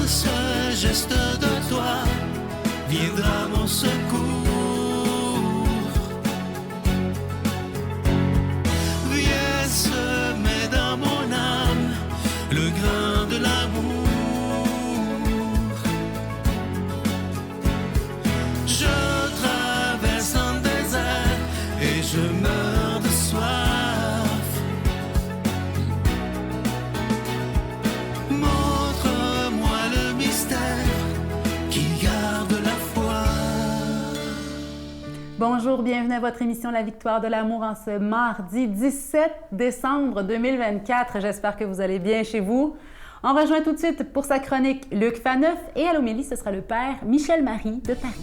ce geste de toi viendra mon secours. Viens semer dans mon âme le grain de l'amour. Je traverse un désert et je meurs de soif. Montre-moi le mystère qui garde la foi. Bonjour, bienvenue à votre émission La Victoire de l'amour en ce mardi 17 décembre 2024. J'espère que vous allez bien chez vous. On rejoint tout de suite pour sa chronique Luc Faneuf et à l'homélie, ce sera le père Michel Marie de Paris.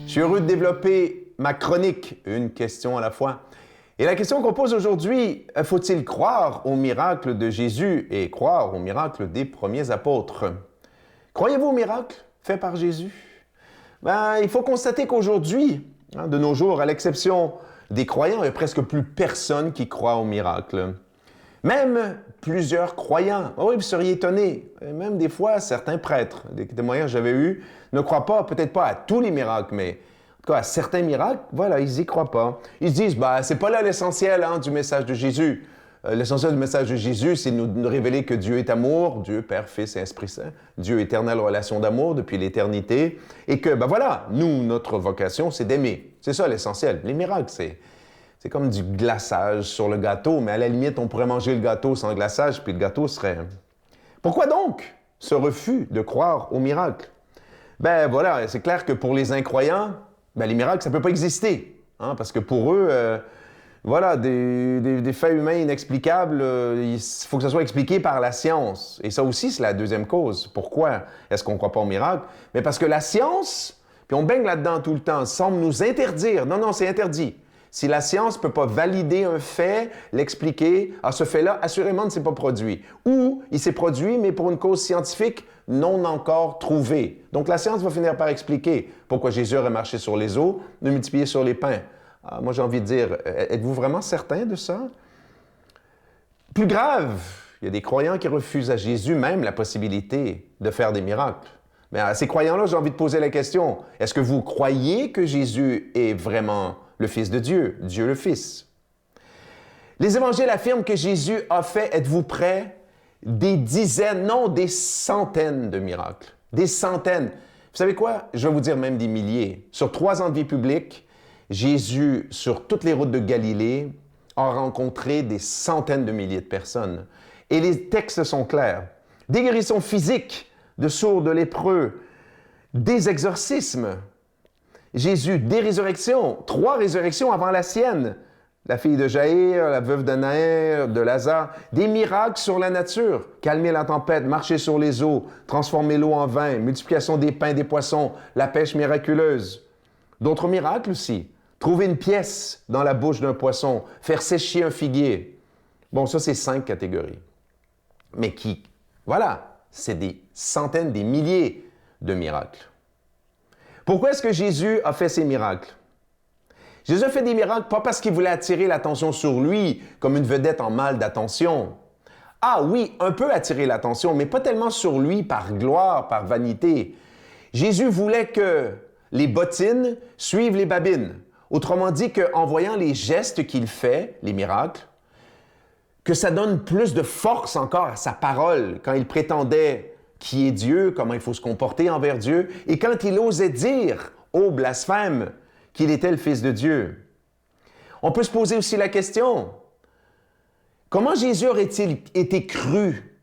Je suis heureux de développer ma chronique, une question à la fois. Et la question qu'on pose aujourd'hui, faut-il croire au miracle de Jésus et croire au miracle des premiers apôtres? Croyez-vous au miracle fait par Jésus? Il faut constater qu'aujourd'hui, de nos jours, à l'exception des croyants, il n'y a presque plus personne qui croit au miracle. Même plusieurs croyants, oui, vous seriez étonnés, même des fois certains prêtres, des témoignages que j'avais eus, ne croient pas, peut-être pas à tous les miracles, mais en tout cas à certains miracles, voilà, ils n'y croient pas. Ils se disent, c'est pas là l'essentiel du message de Jésus. L'essentiel du message de Jésus, c'est de nous révéler que Dieu est amour, Dieu, Père, Fils et Esprit Saint, Dieu éternelle relation d'amour depuis l'éternité, et que, voilà, nous, notre vocation, c'est d'aimer. C'est ça l'essentiel. Les miracles, c'est comme du glaçage sur le gâteau, mais à la limite, on pourrait manger le gâteau sans glaçage, puis le gâteau serait... Pourquoi donc ce refus de croire aux miracles? Voilà, c'est clair que pour les incroyants, les miracles, ça ne peut pas exister, parce que pour eux, voilà, des faits humains inexplicables, il faut que ça soit expliqué par la science. Et ça aussi, c'est la deuxième cause. Pourquoi est-ce qu'on ne croit pas aux miracles? Mais parce que la science, puis on baigne là-dedans tout le temps, semble nous interdire. Non, c'est interdit. Si la science ne peut pas valider un fait, l'expliquer, ce fait-là, assurément, ne s'est pas produit. Ou il s'est produit, mais pour une cause scientifique non encore trouvée. Donc la science va finir par expliquer pourquoi Jésus aurait marché sur les eaux, de multiplier sur les pains. Moi, j'ai envie de dire, êtes-vous vraiment certain de ça? Plus grave, il y a des croyants qui refusent à Jésus même la possibilité de faire des miracles. Mais à ces croyants-là, j'ai envie de poser la question, est-ce que vous croyez que Jésus est vraiment le Fils de Dieu, Dieu le Fils? Les évangiles affirment que Jésus a fait, êtes-vous prêts, des dizaines, non, des centaines de miracles. Des centaines. Vous savez quoi? Je vais vous dire même des milliers. Sur 3 ans de vie publique, Jésus, sur toutes les routes de Galilée, a rencontré des centaines de milliers de personnes. Et les textes sont clairs. Des guérisons physiques de sourds, de lépreux, des exorcismes. Jésus, des résurrections, 3 résurrections avant la sienne. La fille de Jaïr, la veuve de Naïr, de Lazare, des miracles sur la nature, calmer la tempête, marcher sur les eaux, transformer l'eau en vin, multiplication des pains, des poissons, la pêche miraculeuse. D'autres miracles aussi, trouver une pièce dans la bouche d'un poisson, faire sécher un figuier. Bon, ça c'est 5 catégories. Mais voilà, c'est des centaines, des milliers de miracles. Pourquoi est-ce que Jésus a fait ces miracles? Jésus a fait des miracles pas parce qu'il voulait attirer l'attention sur lui comme une vedette en mal d'attention. Oui, un peu attirer l'attention, mais pas tellement sur lui par gloire, par vanité. Jésus voulait que les bottines suivent les babines. Autrement dit qu'en voyant les gestes qu'il fait, les miracles, que ça donne plus de force encore à sa parole quand il prétendait qui est Dieu, comment il faut se comporter envers Dieu, et quand il osait dire, ô blasphème, qu'il était le Fils de Dieu. On peut se poser aussi la question, comment Jésus aurait-il été cru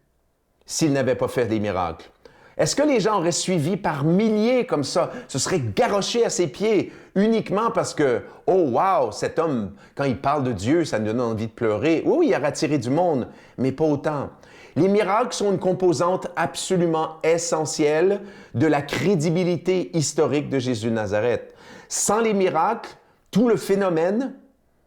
s'il n'avait pas fait des miracles? Est-ce que les gens auraient suivi par milliers comme ça, se seraient garrochés à ses pieds uniquement parce que, oh wow, cet homme, quand il parle de Dieu, ça nous donne envie de pleurer? Oui, il a attiré du monde, mais pas autant. Les miracles sont une composante absolument essentielle de la crédibilité historique de Jésus de Nazareth. Sans les miracles, tout le phénomène,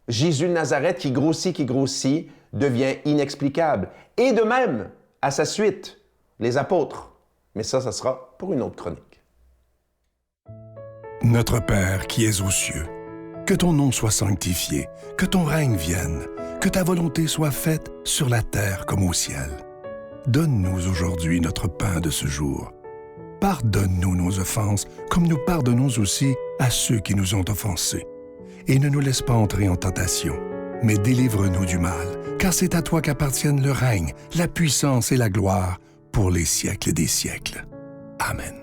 Jésus de Nazareth qui grossit, devient inexplicable. Et de même, à sa suite, les apôtres. Mais ça sera pour une autre chronique. Notre Père qui es aux cieux, Que ton nom soit sanctifié, que ton règne vienne, que ta volonté soit faite sur la terre comme au ciel. Donne-nous aujourd'hui notre pain de ce jour. Pardonne-nous nos offenses, comme nous pardonnons aussi à ceux qui nous ont offensés. Et ne nous laisse pas entrer en tentation, mais délivre-nous du mal, car c'est à toi qu'appartiennent le règne, la puissance et la gloire pour les siècles des siècles. Amen.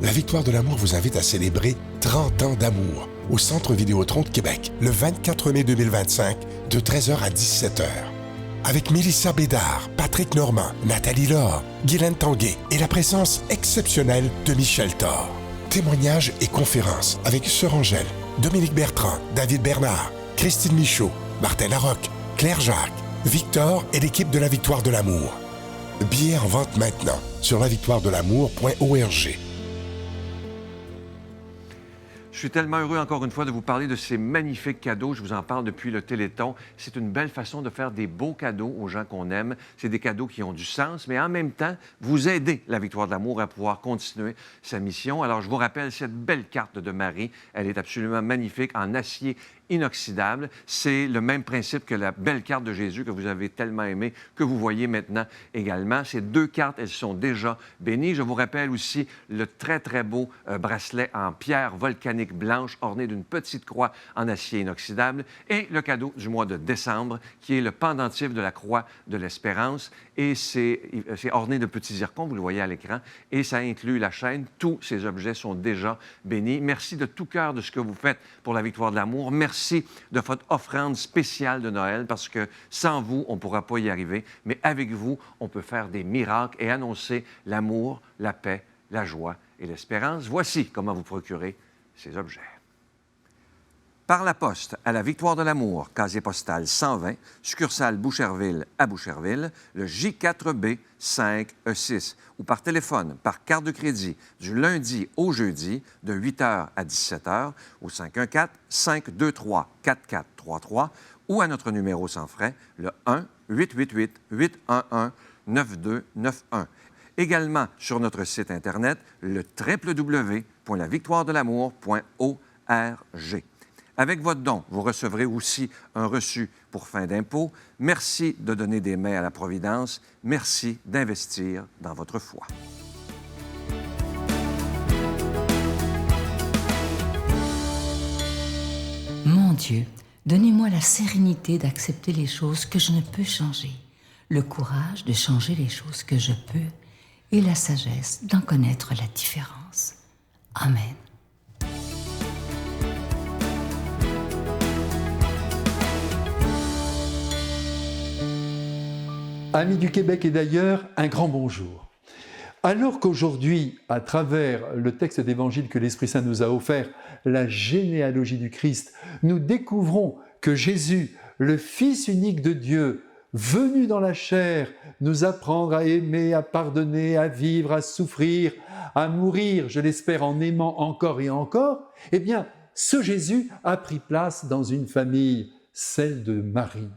La Victoire de l'amour vous invite à célébrer 30 ans d'amour au Centre Vidéotron de Québec, le 24 mai 2025, de 13h à 17h. Avec Mélissa Bédard, Patrick Normand, Nathalie Laure, Guylaine Tanguay et la présence exceptionnelle de Michel Thor. Témoignages et conférences avec Sœur Angèle, Dominique Bertrand, David Bernard, Christine Michaud, Martin Larocque, Claire Jacques, Victor et l'équipe de la Victoire de l'amour. Billets en vente maintenant sur lavictoiredelamour.org. Je suis tellement heureux, encore une fois, de vous parler de ces magnifiques cadeaux. Je vous en parle depuis le Téléthon. C'est une belle façon de faire des beaux cadeaux aux gens qu'on aime. C'est des cadeaux qui ont du sens, mais en même temps, vous aidez la Victoire de l'amour à pouvoir continuer sa mission. Alors, je vous rappelle cette belle carte de Marie. Elle est absolument magnifique, en acier inoxydable. C'est le même principe que la belle carte de Jésus que vous avez tellement aimée, que vous voyez maintenant également. Ces deux cartes, elles sont déjà bénies. Je vous rappelle aussi le très, très beau bracelet en pierre volcanique blanche orné d'une petite croix en acier inoxydable et le cadeau du mois de décembre qui est le pendentif de la croix de l'Espérance et c'est orné de petits zircons, vous le voyez à l'écran, et ça inclut la chaîne. Tous ces objets sont déjà bénis. Merci de tout cœur de ce que vous faites pour la Victoire de l'amour. Merci de votre offrande spéciale de Noël parce que sans vous, on ne pourra pas y arriver, mais avec vous, on peut faire des miracles et annoncer l'amour, la paix, la joie et l'espérance. Voici comment vous procurer ces objets. Par la poste à la Victoire de l'amour, casier postal 120, succursale Boucherville à Boucherville, le J4B 5E6, ou par téléphone, par carte de crédit, du lundi au jeudi, de 8h à 17h, au 514-523-4433, ou à notre numéro sans frais, le 1-888-811-9291. Également sur notre site Internet, le www.lavictoiredelamour.org. Avec votre don, vous recevrez aussi un reçu pour fin d'impôt. Merci de donner des mains à la Providence. Merci d'investir dans votre foi. Mon Dieu, donnez-moi la sérénité d'accepter les choses que je ne peux changer, le courage de changer les choses que je peux et la sagesse d'en connaître la différence. Amen. Amis du Québec et d'ailleurs, un grand bonjour. Alors qu'aujourd'hui, à travers le texte d'évangile que l'Esprit Saint nous a offert, la généalogie du Christ, nous découvrons que Jésus, le Fils unique de Dieu, venu dans la chair, nous apprendre à aimer, à pardonner, à vivre, à souffrir, à mourir, je l'espère en aimant encore et encore, eh bien, ce Jésus a pris place dans une famille, celle de Marie.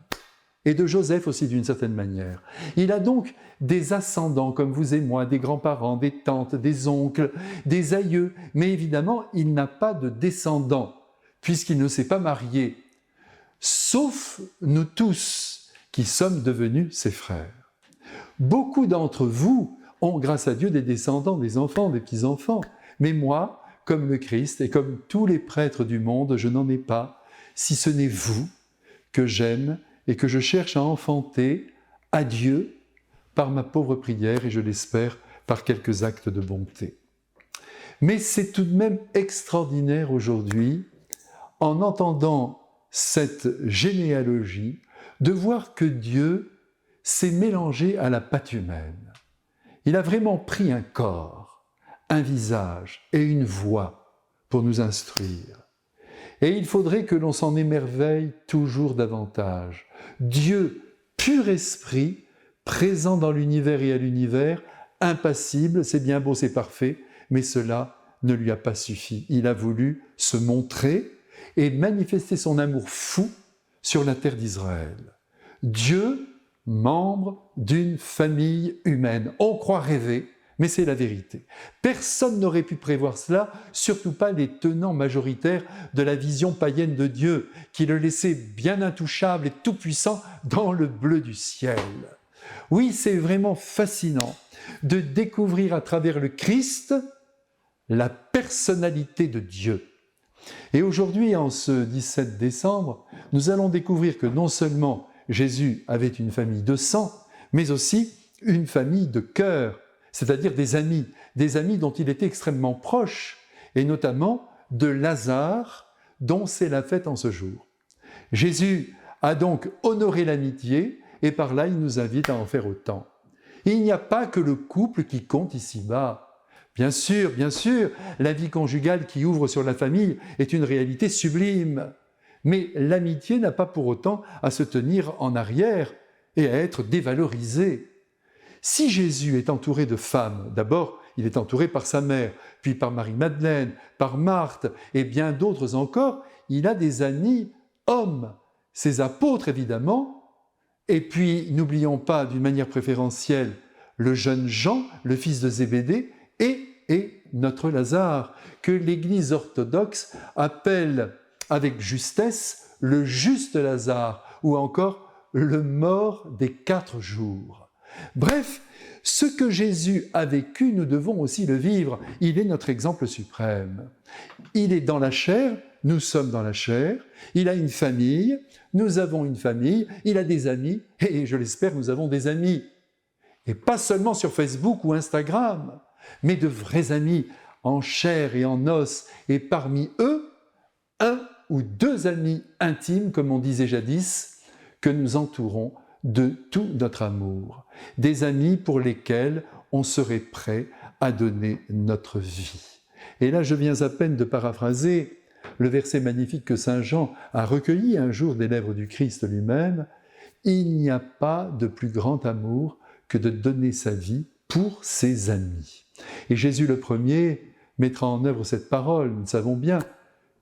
Et de Joseph aussi d'une certaine manière. Il a donc des ascendants comme vous et moi, des grands-parents, des tantes, des oncles, des aïeux, mais évidemment, il n'a pas de descendants, puisqu'il ne s'est pas marié, sauf nous tous qui sommes devenus ses frères. Beaucoup d'entre vous ont, grâce à Dieu, des descendants, des enfants, des petits-enfants, mais moi, comme le Christ et comme tous les prêtres du monde, je n'en ai pas, si ce n'est vous que j'aime et que je cherche à enfanter à Dieu par ma pauvre prière et je l'espère par quelques actes de bonté. Mais c'est tout de même extraordinaire aujourd'hui, en entendant cette généalogie, de voir que Dieu s'est mélangé à la patte humaine. Il a vraiment pris un corps, un visage et une voix pour nous instruire. Et il faudrait que l'on s'en émerveille toujours davantage. Dieu, pur esprit, présent dans l'univers et à l'univers, impassible, c'est bien beau, c'est parfait, mais cela ne lui a pas suffi. Il a voulu se montrer et manifester son amour fou sur la terre d'Israël. Dieu, membre d'une famille humaine. On croit rêver, mais c'est la vérité. Personne n'aurait pu prévoir cela, surtout pas les tenants majoritaires de la vision païenne de Dieu, qui le laissait bien intouchable et tout-puissant dans le bleu du ciel. Oui, c'est vraiment fascinant de découvrir à travers le Christ la personnalité de Dieu. Et aujourd'hui, en ce 17 décembre, nous allons découvrir que non seulement Jésus avait une famille de sang, mais aussi une famille de cœur, c'est-à-dire des amis dont il était extrêmement proche, et notamment de Lazare, dont c'est la fête en ce jour. Jésus a donc honoré l'amitié, et par là, il nous invite à en faire autant. Il n'y a pas que le couple qui compte ici-bas. Bien sûr, la vie conjugale qui ouvre sur la famille est une réalité sublime. Mais l'amitié n'a pas pour autant à se tenir en arrière et à être dévalorisée. Si Jésus est entouré de femmes, d'abord, il est entouré par sa mère, puis par Marie-Madeleine, par Marthe et bien d'autres encore, il a des amis hommes, ses apôtres évidemment, et puis n'oublions pas d'une manière préférentielle le jeune Jean, le fils de Zébédée, et notre Lazare, que l'Église orthodoxe appelle avec justesse le juste Lazare, ou encore le mort des 4 jours. Bref, ce que Jésus a vécu, nous devons aussi le vivre. Il est notre exemple suprême. Il est dans la chair, nous sommes dans la chair, il a une famille, nous avons une famille, il a des amis, et je l'espère, nous avons des amis. Et pas seulement sur Facebook ou Instagram, mais de vrais amis en chair et en os, et parmi eux, 1 ou 2 amis intimes, comme on disait jadis, que nous entourons de tout notre amour. Des amis pour lesquels on serait prêt à donner notre vie. Et là, je viens à peine de paraphraser le verset magnifique que saint Jean a recueilli un jour des lèvres du Christ lui-même. Il n'y a pas de plus grand amour que de donner sa vie pour ses amis. Et Jésus le premier mettra en œuvre cette parole, nous le savons bien,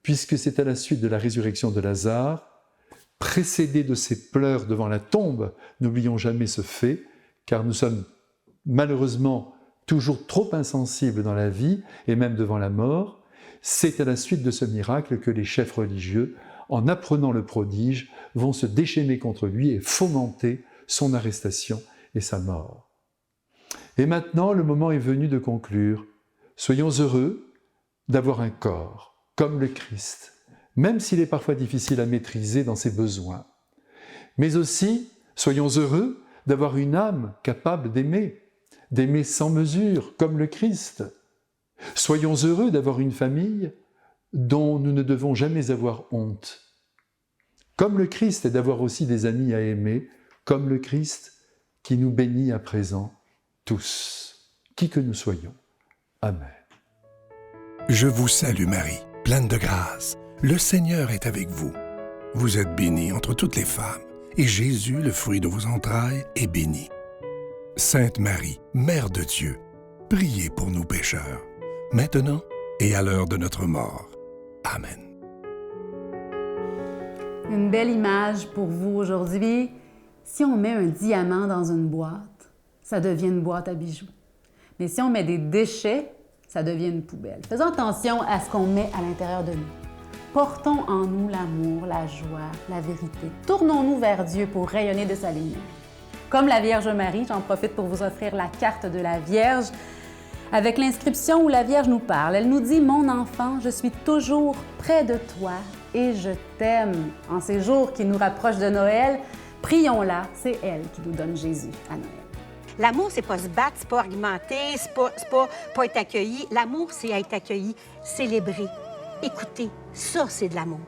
puisque c'est à la suite de la résurrection de Lazare, précédé de ses pleurs devant la tombe, n'oublions jamais ce fait, car nous sommes malheureusement toujours trop insensibles dans la vie et même devant la mort, c'est à la suite de ce miracle que les chefs religieux, en apprenant le prodige, vont se déchaîner contre lui et fomenter son arrestation et sa mort. Et maintenant, le moment est venu de conclure. Soyons heureux d'avoir un corps, comme le Christ, même s'il est parfois difficile à maîtriser dans ses besoins. Mais aussi, soyons heureux d'avoir une âme capable d'aimer sans mesure, comme le Christ. Soyons heureux d'avoir une famille dont nous ne devons jamais avoir honte, comme le Christ, et d'avoir aussi des amis à aimer, comme le Christ, qui nous bénit à présent tous, qui que nous soyons. Amen. Je vous salue Marie, pleine de grâce. Le Seigneur est avec vous. Vous êtes bénie entre toutes les femmes, et Jésus, le fruit de vos entrailles, est béni. Sainte Marie, Mère de Dieu, priez pour nous pécheurs, maintenant et à l'heure de notre mort. Amen. Une belle image pour vous aujourd'hui. Si on met un diamant dans une boîte, ça devient une boîte à bijoux. Mais si on met des déchets, ça devient une poubelle. Faisons attention à ce qu'on met à l'intérieur de nous. Portons en nous l'amour, la joie, la vérité. Tournons-nous vers Dieu pour rayonner de sa lumière. Comme la Vierge Marie, j'en profite pour vous offrir la carte de la Vierge avec l'inscription où la Vierge nous parle. Elle nous dit « Mon enfant, je suis toujours près de toi et je t'aime. » En ces jours qui nous rapprochent de Noël, prions-la, c'est elle qui nous donne Jésus à Noël. L'amour, c'est pas se battre, c'est pas argumenter, c'est pas être accueilli. L'amour, c'est être accueilli, célébrer, écouter. Ça, c'est de l'amour.